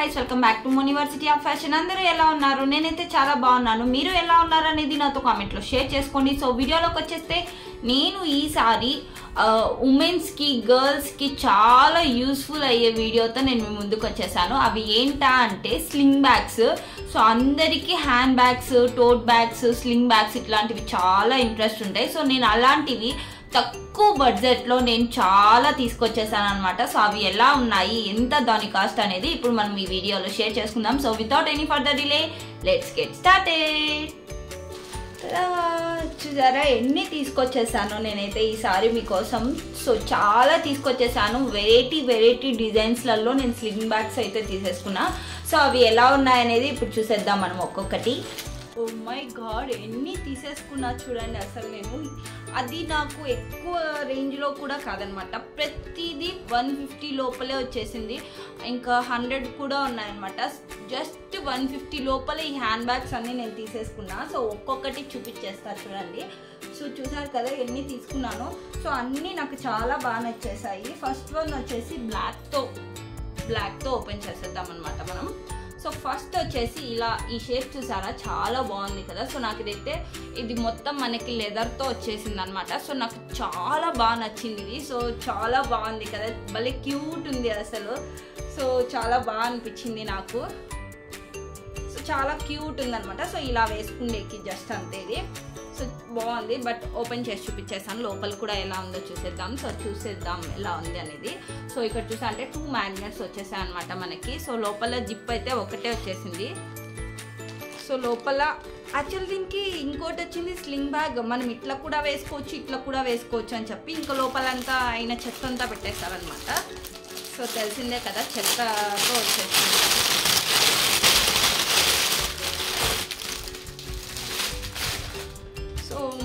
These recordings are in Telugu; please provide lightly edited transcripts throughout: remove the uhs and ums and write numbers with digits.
Guys, welcome back to university of fashion. అందరూ ఎలా ఉన్నారు? నేనైతే చాలా బాగున్నాను. మీరు ఎలా ఉన్నారు అనేది నాతో కామెంట్లో షేర్ చేసుకోండి. సో వీడియోలోకి వచ్చేస్తే నేను ఈసారి ఉమెన్స్కి గర్ల్స్కి చాలా యూస్ఫుల్ అయ్యే వీడియోతో నేను మీ ముందుకు వచ్చేసాను. అవి ఏంటా అంటే స్లింగ్ బ్యాగ్స్. సో అందరికీ handbags, tote bags, sling bags ఇట్లాంటివి చాలా ఇంట్రెస్ట్ ఉంటాయి. సో నేను అలాంటివి తక్కువ బడ్జెట్లో నేను చాలా తీసుకొచ్చేసాను అనమాట. సో అవి ఎలా ఉన్నాయి, ఎంత దాని కాస్ట్ అనేది ఇప్పుడు మనం ఈ వీడియోలో షేర్ చేసుకుందాం. So without any further delay let's get started. చూసారా ఎన్ని తీసుకొచ్చేసాను నేనైతే ఈసారి మీకోసం. సో చాలా తీసుకొచ్చేసాను, వెరైటీ డిజైన్స్లలో నేను స్లింగ్ బ్యాగ్స్ అయితే తీసేసుకున్నా. సో అవి ఎలా ఉన్నాయనేది ఇప్పుడు చూసేద్దాం మనం ఒక్కొక్కటి. ఓ మై గాడ్, ఎన్ని తీసేసుకున్నా చూడండి. అసలు నేను అది నాకు ఎక్కువ రేంజ్లో కూడా కాదనమాట. ప్రతిదీ 150 లోపలే వచ్చేసింది. ఇంకా 100 కూడా ఉన్నాయన్నమాట. జస్ట్ 150 లోపలే ఈ హ్యాండ్ బ్యాగ్స్ అన్నీ నేను తీసేసుకున్నా. సో ఒక్కొక్కటి చూపించేస్తా చూడండి. సో చూసారు కదా ఎన్ని తీసుకున్నాను. సో అన్నీ నాకు చాలా బాగా నచ్చేసాయి. ఫస్ట్ వన్ వచ్చేసి బ్లాక్తో ఓపెన్ చేసేద్దాం అనమాట మనం. సో ఫస్ట్ వచ్చేసి ఇలా ఈ షేప్ చూసారా, చాలా బాగుంది కదా. సో నాకు ఇది మొత్తం మనకి లెదర్తో వచ్చేసింది అనమాట. సో నాకు చాలా బాగా నచ్చింది ఇది. సో చాలా బాగుంది కదా, భలే క్యూట్ ఉంది అసలు. సో చాలా బాగా అనిపించింది నాకు. సో చాలా క్యూట్ ఉందనమాట. సో ఇలా వేసుకుండేకి జస్ట్ అంతే ఇది. సో బాగుంది, బట్ ఓపెన్ చేసి చూపించేసాను. లోపల కూడా ఎలా ఉందో చూసేద్దాం. సో చూసేద్దాం ఎలా ఉంది అనేది. సో ఇక్కడ చూసా అంటే 2 మ్యాగ్నెట్స్ వచ్చేసాయి అనమాట మనకి. సో లోపల జిప్ అయితే ఒకటే వచ్చేసింది. సో లోపల యాక్చువల్ దీనికి ఇంకోటి వచ్చింది స్లింగ్ బ్యాగ్. మనం ఇట్లా కూడా వేసుకోవచ్చు, ఇట్లా కూడా వేసుకోవచ్చు అని చెప్పి ఇంకా లోపలంతా అయిన చెత్త అంతా పెట్టేస్తారనమాట. సో తెలిసిందే కదా, చెత్తతో వచ్చేసింది.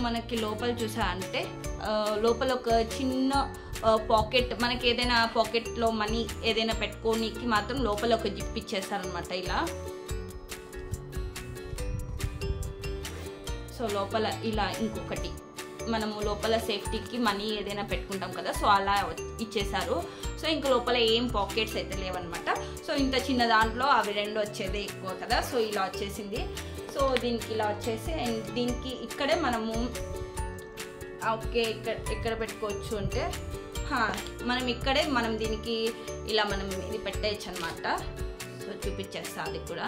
మనకి లోపల చూసా అంటే లోపల ఒక చిన్న పాకెట్, మనకి ఏదైనా పాకెట్లో మనీ ఏదైనా పెట్టుకోనికి మాత్రం లోపల ఒక జిప్ ఇచ్చేస్తారనమాట ఇలా. సో లోపల ఇలా ఇంకొకటి మనము లోపల సేఫ్టీకి మనీ ఏదైనా పెట్టుకుంటాం కదా, సో అలా ఇచ్చేసారు. సో ఇంక లోపల ఏం పాకెట్స్ అయితే లేవన్నమాట. సో ఇంత చిన్న దాంట్లో అవి 2 వచ్చేదే ఎక్కువ కదా. సో ఇలా వచ్చేసింది. సో దీనికి ఇలా వచ్చేసి అండ్ దీనికి ఇక్కడే మనము ఓకే ఎక్కడ పెట్టుకోవచ్చు అంటే మనం దీనికి ఇలా మనం ఇది పెట్టేయచ్చు అనమాట. సో చూపించేస్తా అది కూడా.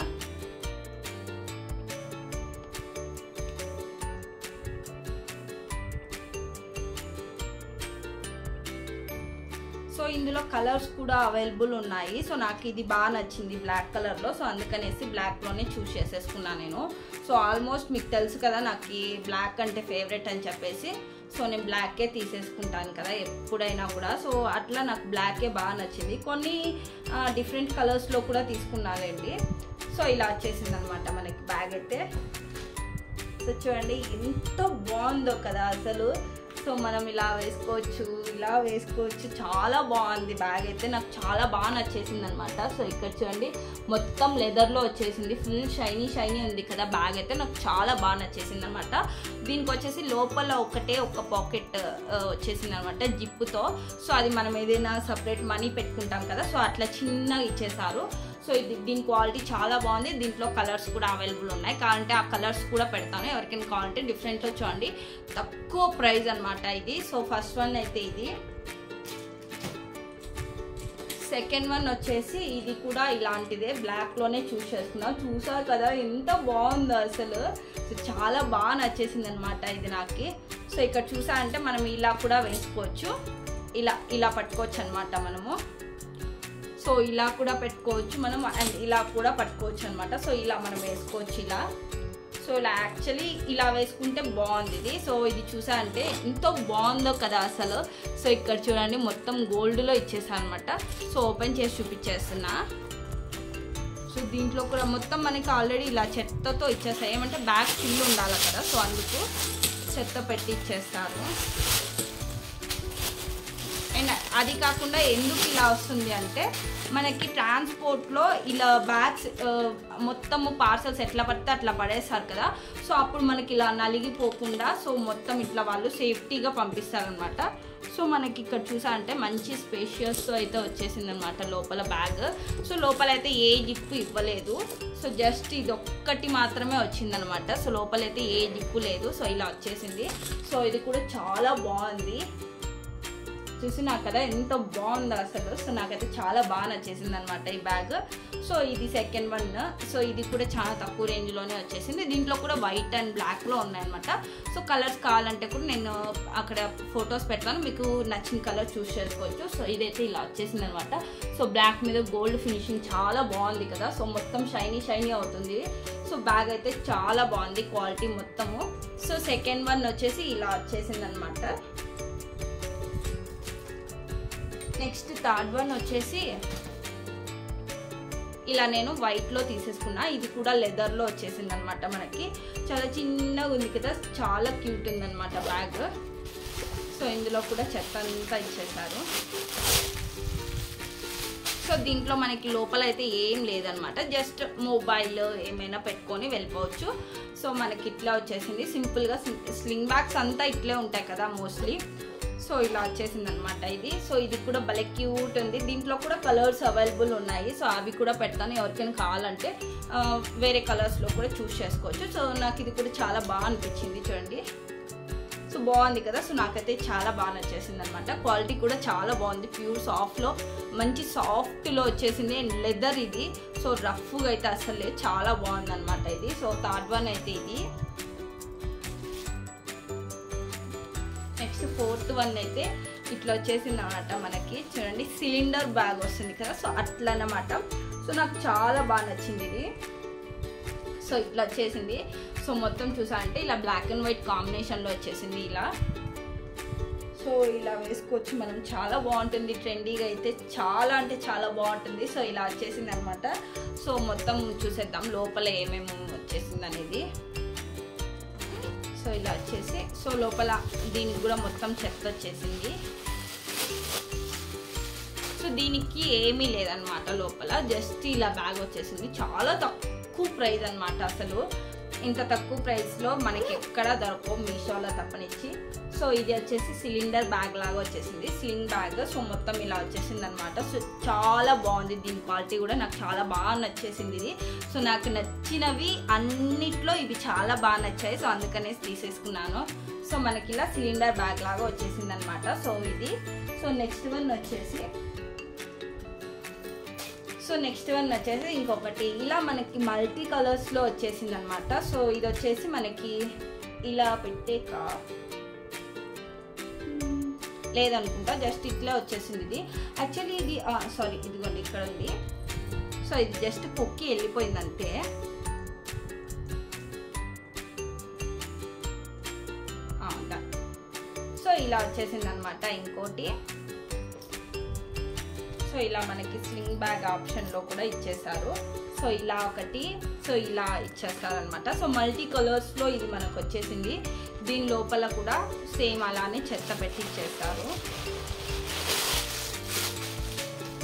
సో ఇందులో కలర్స్ కూడా అవైలబుల్ ఉన్నాయి. సో నాకు ఇది బాగా నచ్చింది బ్లాక్ కలర్లో. సో అందుకనేసి బ్లాక్లోనే చూస్ చేసేసుకున్నాను నేను. సో ఆల్మోస్ట్ మీకు తెలుసు కదా నాకు ఈ బ్లాక్ అంటే ఫేవరెట్ అని చెప్పేసి. సో నేను బ్లాకే తీసేసుకుంటాను కదా ఎప్పుడైనా కూడా. సో అట్లా నాకు బ్లాకే బాగా నచ్చింది. కొన్ని డిఫరెంట్ కలర్స్లో కూడా తీసుకున్నానండి. సో ఇలా వచ్చేసింది అనమాట మనకి బ్యాగ్ అయితే. సో చూడండి ఎంత బాగుందో కదా అసలు. సో మనం ఇలా వేసుకోవచ్చు, చాలా బాగుంది బ్యాగ్ అయితే. నాకు చాలా బాగా నచ్చేసింది అనమాట. సో ఇక్కడ చూడండి మొత్తం లెదర్లో వచ్చేసింది, ఫుల్ షైనీ ఉంది కదా బ్యాగ్ అయితే. నాకు చాలా బాగా నచ్చేసింది అనమాట. దీనికి వచ్చేసి లోపల ఒక పాకెట్ వచ్చేసింది అనమాట జిప్పుతో. సో అది మనం ఏదైనా సపరేట్ మనీ పెట్టుకుంటాం కదా, సో అట్లా చిన్నగా ఇచ్చేసారు. సో దీని క్వాలిటీ చాలా బాగుంది. దీంట్లో కలర్స్ కూడా అవైలబుల్ ఉన్నాయి, కావాలంటే ఆ కలర్స్ కూడా పెడతాను ఎవరికైనా కావాలంటే. డిఫరెంట్లో చూడండి తక్కువ ప్రైస్ అనమాట ఇది. సో ఫస్ట్ వన్ అయితే ఇది. సెకండ్ వన్ వచ్చేసి ఇది కూడా ఇలాంటిదే, బ్లాక్లోనే చూస్ చేసుకున్నాం. చూసారు కదా ఎంత బాగుందో అసలు. సో చాలా బాగా నచ్చేసింది అనమాట ఇది నాకు. సో ఇక్కడ చూసా అంటే మనం ఇలా కూడా వేసుకోవచ్చు, ఇలా పట్టుకోవచ్చు అనమాట మనము. సో ఇలా కూడా పెట్టుకోవచ్చు మనం, అండ్ ఇలా కూడా పట్టుకోవచ్చు అనమాట. సో ఇలా మనం వేసుకోవచ్చు ఇలా. సో ఇలా యాక్చువల్లీ ఇలా వేసుకుంటే బాగుంది ఇది. సో ఇది చూసా అంటే ఎంతో బాగుందో కదా అసలు. సో ఇక్కడ చూడండి మొత్తం గోల్డ్లో ఇచ్చేసాను అనమాట. సో ఓపెన్ చేసి చూపించేస్తున్నా. సో దీంట్లో కూడా మొత్తం మనకి ఆల్రెడీ ఇలా చెత్తతో ఇచ్చేస్తాయి. ఏమంటే బ్యాగ్ ఫుల్ ఉండాలి కదా, సో అందుకు చెత్త పెట్టి ఇచ్చేస్తారు. అండ్ అది కాకుండా ఎందుకు ఇలా వస్తుంది అంటే మనకి ట్రాన్స్పోర్ట్లో ఇలా బ్యాగ్స్ మొత్తము పార్సల్స్ ఎట్లా పడితే అట్లా పడేస్తారు కదా, సో అప్పుడు మనకి ఇలా నలిగిపోకుండా సో మొత్తం ఇట్లా వాళ్ళు సేఫ్టీగా పంపిస్తారనమాట. సో మనకి ఇక్కడ చూసారంటే మంచి స్పేషియస్తో అయితే వచ్చేసింది అనమాట లోపల బ్యాగ్. సో లోపల అయితే ఏ జిప్పు ఇవ్వలేదు, సో జస్ట్ ఇది ఒక్కటి మాత్రమే వచ్చిందనమాట. సో లోపలైతే ఏ జిప్పు లేదు, సో ఇలా వచ్చేసింది. సో ఇది కూడా చాలా బాగుంది, చూసినా కదా ఎంత బాగుందో అసలు. సో నాకైతే చాలా బాగా నచ్చేసింది అనమాట ఈ బ్యాగ్. సో ఇది సెకండ్ వన్. సో ఇది కూడా చాలా తక్కువ రేంజ్లోనే వచ్చేసింది. దీంట్లో కూడా వైట్ అండ్ బ్లాక్లో ఉన్నాయన్నమాట. సో కలర్స్ కావాలంటే కూడా నేను అక్కడ ఫొటోస్ పెడతాను, మీకు నచ్చిన కలర్ చూస్ చేసుకోవచ్చు. సో ఇదైతే ఇలా వచ్చేసింది అనమాట. సో బ్లాక్ మీద గోల్డ్ ఫినిషింగ్ చాలా బాగుంది కదా, సో మొత్తం షైనీ షైనీ అవుతుంది. సో బ్యాగ్ అయితే చాలా బాగుంది క్వాలిటీ మొత్తము. సో సెకండ్ వన్ వచ్చేసి ఇలా వచ్చేసింది అనమాట. నెక్స్ట్ థర్డ్ వన్ వచ్చేసి ఇలా నేను వైట్లో తీసేసుకున్నా. ఇది కూడా లెదర్లో వచ్చేసింది అనమాట. మనకి చాలా చిన్నగా ఉంది కదా, చాలా క్యూట్ ఉందన్నమాట బ్యాగ్. సో ఇందులో కూడా చెత్త అంతా ఇచ్చేసారు. సో దీంట్లో మనకి లోపల అయితే ఏం లేదనమాట, జస్ట్ మొబైల్ ఏమైనా పెట్టుకొని వెళ్ళిపోవచ్చు. సో మనకి ఇట్లా వచ్చేసింది సింపుల్గా. స్లింగ్ బ్యాగ్స్ అంతా ఇట్లే ఉంటాయి కదా మోస్ట్లీ. సో ఇలా వచ్చేసింది అనమాట ఇది. సో ఇది కూడా భలే క్యూట్ ఉంది. దీంట్లో కూడా కలర్స్ అవైలబుల్ ఉన్నాయి, సో అవి కూడా పెడతాను, ఎవరికైనా కావాలంటే వేరే కలర్స్లో కూడా చూస్ చేసుకోవచ్చు. సో నాకు ఇది కూడా చాలా బాగా అనిపించింది చూడండి. సో బాగుంది కదా, సో నాకైతే చాలా బాగా నచ్చేసింది అనమాట. క్వాలిటీ కూడా చాలా బాగుంది, ప్యూర్ సాఫ్ట్లో మంచి సాఫ్ట్లో వచ్చేసింది. అండ్ లెదర్ ఇది, సో రఫ్గా అయితే అసలు చాలా బాగుంది అనమాట ఇది. సో థర్డ్ వన్ అయితే ఇది. నెక్స్ట్ ఫోర్త్ వన్ అయితే ఇట్లా వచ్చేసింది అనమాట. మనకి చూడండి సిలిండర్ బ్యాగ్ వస్తుంది కదా, సో అట్లా అన్నమాట. సో నాకు చాలా బాగా నచ్చింది ఇది. సో ఇట్లా వచ్చేసింది. సో మొత్తం చూసా అంటే ఇలా బ్లాక్ అండ్ వైట్ కాంబినేషన్లో వచ్చేసింది ఇలా. సో ఇలా వేసుకోవచ్చు మనం, చాలా బాగుంటుంది. ట్రెండీగా అయితే చాలా అంటే చాలా బాగుంటుంది. సో ఇలా వచ్చేసింది అనమాట. సో మొత్తం చూసేద్దాం లోపల ఏమేమి వచ్చేసింది అనేది. సో ఇలా వచ్చేసి సో లోపల దీనికి కూడా మొత్తం చెత్త వచ్చేసింది. సో దీనికి ఏమీ లేదనమాట లోపల, జస్ట్ ఇలా బ్యాగ్ వచ్చేసింది. చాలా తక్కువ ప్రైస్ అనమాట, అసలు ఇంత తక్కువ ప్రైస్లో మనకి ఎక్కడ దొరకవు మీషోలో తప్పనిచ్చి. సో ఇది వచ్చేసి సిలిండర్ బ్యాగ్ లాగా వచ్చేసింది, స్లింగ్ బ్యాగ్. సో మొత్తం ఇలా వచ్చేసింది అనమాట. సో చాలా బాగుంది, దీని క్వాలిటీ కూడా నాకు చాలా బాగా నచ్చేసింది ఇది. సో నాకు నచ్చినవి అన్నిట్లో ఇవి చాలా బాగా నచ్చాయి, సో అందుకనేసి తీసేసుకున్నాను. సో మనకి ఇలా సిలిండర్ బ్యాగ్ లాగా వచ్చేసింది అనమాట. సో ఇది. సో నెక్స్ట్ వన్ వచ్చేసి ఇంకొకటి ఇలా మనకి మల్టీ కలర్స్లో వచ్చేసింది అనమాట. సో ఇది వచ్చేసి మనకి ఇలా పెట్టేక లేదనుకుంటా, జస్ట్ ఇట్లా వచ్చేసింది ఇది. యాక్చువల్లీ ఇది సారీ ఇదిగోండి ఇక్కడ ఉంది. సో ఇది జస్ట్ పొక్కి వెళ్ళిపోయింది అంతే. సో ఇలా వచ్చేసింది అనమాట. ఇంకోటి సో ఇలా మనకి స్లింగ్ బ్యాగ్ ఆప్షన్లో కూడా ఇచ్చేసారు. సో ఇలా ఒకటి, సో ఇలా ఇచ్చేస్తారు అనమాట. సో మల్టీ కలర్స్లో ఇది మనకు వచ్చేసింది. దీని లోపల కూడా సేమ్ అలానే చెత్త పెట్టి ఇచ్చేస్తారు.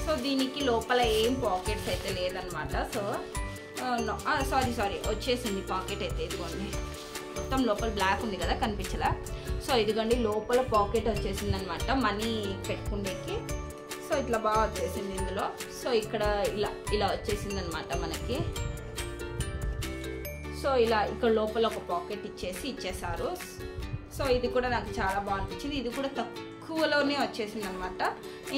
సో దీనికి లోపల ఏం పాకెట్స్ అయితే లేదనమాట. సో సారీ వచ్చేసింది పాకెట్ అయితే. ఇదిగోండి మొత్తం లోపల బ్లాక్ ఉంది కదా, కనిపించలా. సో ఇదిగోండి లోపల పాకెట్ వచ్చేసింది అనమాట, మనీ పెట్టుకునేకి. సో ఇట్లా బాగా వచ్చేసింది ఇందులో. సో ఇక్కడ ఇలా వచ్చేసింది అనమాట మనకి. సో ఇలా ఇక్కడ లోపల ఒక పాకెట్ ఇచ్చేసారు. సో ఇది కూడా నాకు చాలా బాగా అనిపించింది. ఇది కూడా తక్కువలోనే వచ్చేసింది అనమాట.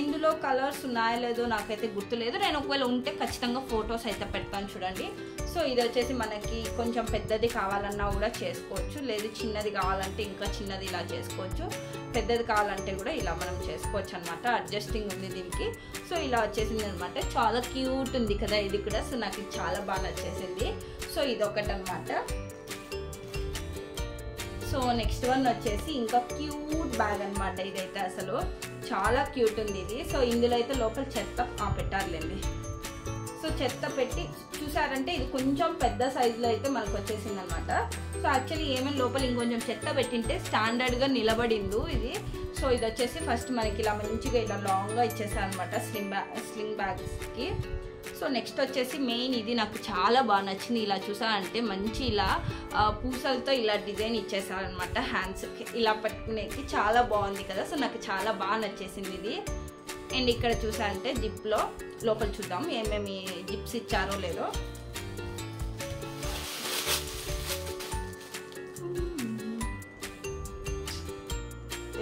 ఇందులో కలర్స్ ఉన్నాయో లేదో నాకైతే గుర్తులేదు, నేను ఒకవేళ ఉంటే ఖచ్చితంగా ఫొటోస్ అయితే పెడతాను చూడండి. సో ఇది వచ్చేసి మనకి కొంచెం పెద్దది కావాలన్నా కూడా చేసుకోవచ్చు, లేదు చిన్నది కావాలంటే ఇంకా చిన్నది ఇలా చేసుకోవచ్చు, పెద్దది కావాలంటే కూడా ఇలా మనం చేసుకోవచ్చు అనమాట. అడ్జస్టింగ్ ఉంది దీనికి. సో ఇలా వచ్చేసింది అనమాట. చాలా క్యూట్ ఉంది కదా ఇది కూడా. సో నాకు ఇది చాలా బాగా నచ్చేసింది. సో ఇదొకటి అనమాట. సో నెక్స్ట్ వన్ వచ్చేసి ఇంకా క్యూట్ బ్యాగ్ అనమాట. ఇదైతే అసలు చాలా క్యూట్ ఉంది ఇది. సో ఇందులో అయితే లోపల చెత్త పెట్టారులేండి. సో సో చెత్త పెట్టి చూసారంటే ఇది కొంచెం పెద్ద సైజులో అయితే మనకు వచ్చేసింది అనమాట. సో యాక్చువల్లీ ఏమైనా లోపల ఇంకొంచెం చెత్త పెట్టింటే స్టాండర్డ్గా నిలబడింది ఇది. సో ఇది వచ్చేసి ఫస్ట్ మనకి ఇలా మంచిగా ఇలా లాంగ్గా ఇచ్చేసారు అనమాట స్లింగ్ బ్యాగ్స్కి. సో నెక్స్ట్ వచ్చేసి మెయిన్ ఇది నాకు చాలా బాగా నచ్చింది. ఇలా చూసారంటే మంచి ఇలా పూసలతో ఇలా డిజైన్ ఇచ్చేసారనమాట హ్యాండ్స్కి ఇలా పట్టుకునేకి చాలా బాగుంది కదా. సో నాకు చాలా బాగా నచ్చేసింది ఇది. అండ్ ఇక్కడ చూసారంటే జిప్లో లోపల చూద్దాం ఏమేమి జిప్స్ ఇచ్చారో లేదో.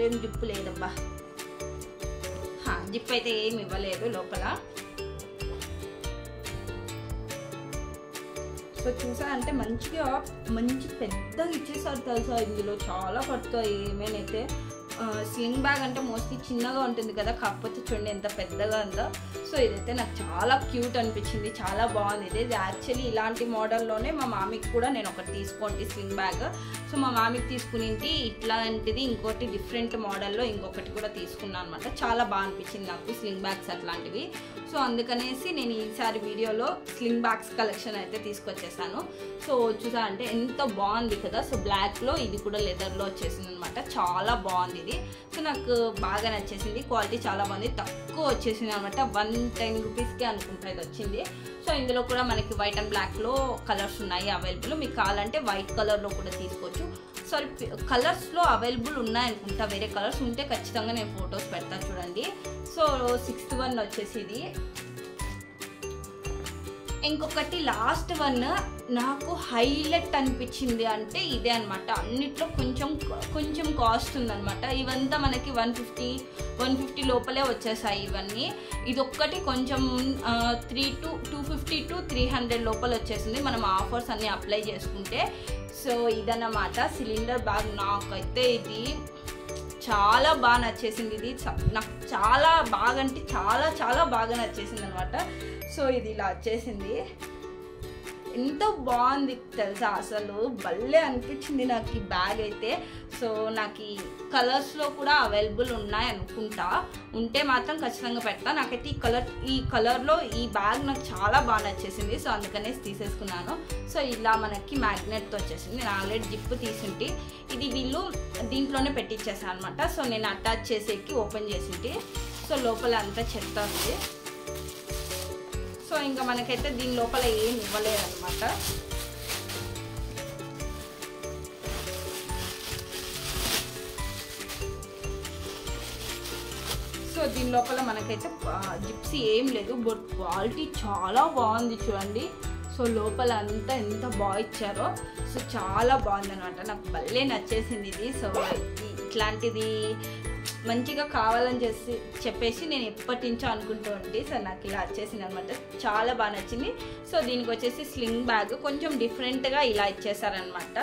ఏం జిప్ లేదబ్బా, జిప్ అయితే ఏమి ఇవ్వలేదు లోపల. సో చూసారంటే మంచి పెద్దగా ఇచ్చేసారు తెలుసా. ఇందులో చాలా పడతాయి ఏమైనా. స్లింగ్ బ్యాగ్ అంటే మోస్ట్లీ చిన్నగా ఉంటుంది కదా, కాకపోతే చూడండి ఎంత పెద్దగా ఉందో. సో ఇదైతే నాకు చాలా క్యూట్ అనిపించింది, చాలా బాగుంది. ఇది యాక్చువల్లీ ఇలాంటి మోడల్లోనే మా మామీకి కూడా నేను ఒకటి తీసుకోండి స్లింగ్ బ్యాగ్. సో మా మామీకి తీసుకునింటి ఇట్లాంటిది ఇంకోటి డిఫరెంట్ మోడల్లో ఇంకొకటి కూడా తీసుకున్నాను అనమాట. చాలా బాగా అనిపించింది నాకు స్లింగ్ బ్యాగ్స్ అట్లాంటివి. సో అందుకనేసి నేను ఈసారి వీడియోలో స్లింగ్ బ్యాగ్స్ కలెక్షన్ అయితే తీసుకొచ్చేసాను. సో చూసా అంటే ఎంత బాగుంది కదా. సో బ్లాక్లో ఇది కూడా లెదర్లో వచ్చేసింది అనమాట. చాలా బాగుంది ఇది. సో నాకు బాగా నచ్చేసింది, క్వాలిటీ చాలా బాగుంది, తక్కువ వచ్చేసింది అనమాట. 110 రూపీస్కే అనుకుంటా ఇది వచ్చింది. సో ఇందులో కూడా మనకి వైట్ అండ్ బ్లాక్లో కలర్స్ ఉన్నాయి అవైలబుల్. మీకు కావాలంటే వైట్ కలర్లో కూడా తీసుకోవచ్చు. సారీ కలర్స్లో అవైలబుల్ ఉన్నాయనుకుంటా, వేరే కలర్స్ ఉంటే ఖచ్చితంగా నేను ఫొటోస్ పెడతాను చూడండి. సో 6th వన్ వచ్చేసి ఇది. ఇంకొకటి లాస్ట్ వన్ నాకు హైలైట్ అనిపించింది అంటే ఇదే అనమాట. అన్నిట్లో కొంచెం కాస్ట్ ఉందన్నమాట. ఇవంతా మనకి 150 లోపలే వచ్చేసాయి ఇవన్నీ. ఇదొక్కటి కొంచెం 250 to 300 లోపల వచ్చేసింది మనం ఆఫర్స్ అన్నీ అప్లై చేసుకుంటే. సో ఇదన్నమాట సిలిండర్ బ్యాగ్. నాకైతే ఇది చాలా బాగా నచ్చేసింది. ఇది నాకు చాలా బాగా అంటే చాలా బాగా నచ్చేసింది అనమాట. సో ఇది ఇలా వచ్చేసింది, ఎంతో బాగుంది తెలుసా. అసలు భలే అనిపించింది నాకు ఈ బ్యాగ్ అయితే. సో నాకు ఈ కలర్స్లో కూడా అవైలబుల్ ఉన్నాయి అనుకుంటా, ఉంటే మాత్రం ఖచ్చితంగా పెడతా. నాకైతే ఈ కలర్లో ఈ బ్యాగ్ నాకు చాలా బాగా నచ్చేసింది. సో అందుకనే తీసేసుకున్నాను. సో ఇలా మనకి మ్యాగ్నెట్తో వచ్చేసింది. నేను ఆల్రెడీ జిప్ తీసుంటి, ఇది వీళ్ళు దీంట్లోనే పెట్టించేసాను అనమాట. సో నేను అటాచ్ చేసేకి ఓపెన్ చేసింటి. సో లోపల అంతా చెత్త ఉంది. సో ఇంకా మనకైతే దీని లోపల ఏం ఇవ్వలేదన్నమాట. సో దీని లోపల మనకైతే జిప్సీ ఏం లేదు, బట్ క్వాలిటీ చాలా బాగుంది చూడండి. సో లోపల అంతా ఎంత బాగా ఇచ్చారో. సో చాలా బాగుంది అనమాట, నాకు భలే నచ్చేసింది ఇది. సో ఇట్లాంటిది మంచిగా కావాలని చెప్పేసి నేను ఎప్పటి నుంచో అనుకుంటూ ఉంటే. సో నాకు ఇలా వచ్చేసింది అనమాట, చాలా బాగా నచ్చింది. సో దీనికి వచ్చేసి స్లింగ్ బ్యాగ్ కొంచెం డిఫరెంట్గా ఇలా ఇచ్చేసారనమాట.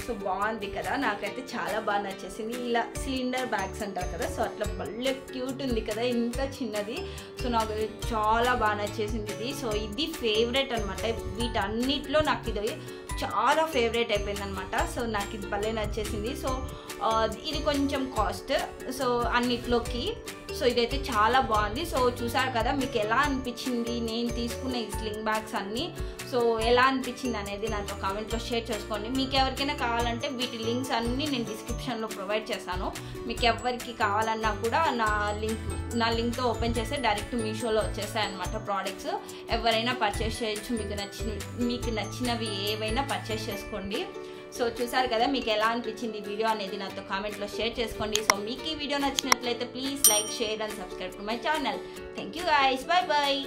సో బాగుంది కదా, నాకైతే చాలా బాగా నచ్చేసింది. ఇలా సిలిండర్ బ్యాగ్స్ అంటారు కదా, సో అట్లా భలే క్యూట్ ఉంది కదా, ఇంత చిన్నది. సో నాకు చాలా బాగా నచ్చేసింది ఇది. సో ఇది ఫేవరెట్ అనమాట, వీటన్నిటిలో నాకు ఇది చాలా ఫేవరెట్ అయిపోయింది అనమాట. సో నాకు ఇది భలే నచ్చేసింది. సో ఇది కొంచెం కాస్ట్ సో అన్నిట్లోకి. సో ఇదైతే చాలా బాగుంది. సో చూసారు కదా, మీకు ఎలా అనిపించింది నేను తీసుకున్న ఈ స్లింగ్ బ్యాగ్స్ అన్నీ. సో ఎలా అనిపించింది అనేది నాతో కామెంట్లో షేర్ చేసుకోండి. మీకు ఎవరికైనా కావాలంటే వీటి లింక్స్ అన్నీ నేను డిస్క్రిప్షన్లో ప్రొవైడ్ చేశాను. మీకు ఎవరికి కావాలన్నా కూడా నా లింక్తో ఓపెన్ చేస్తే డైరెక్ట్ మీషోలో వచ్చేసాయి అనమాట ప్రోడక్ట్స్. ఎవరైనా పర్చేస్ చేయొచ్చు, మీకు నచ్చినవి ఏవైనా పర్చేస్ చేసుకోండి. సో చూసారు కదా, మీకు ఎలా అనిపించింది ఈ వీడియో అనేది నాతో కామెంట్లో షేర్ చేసుకోండి. సో మీకు ఈ వీడియో నచ్చినట్లయితే please like, share and subscribe to my channel. Thank you guys, bye bye.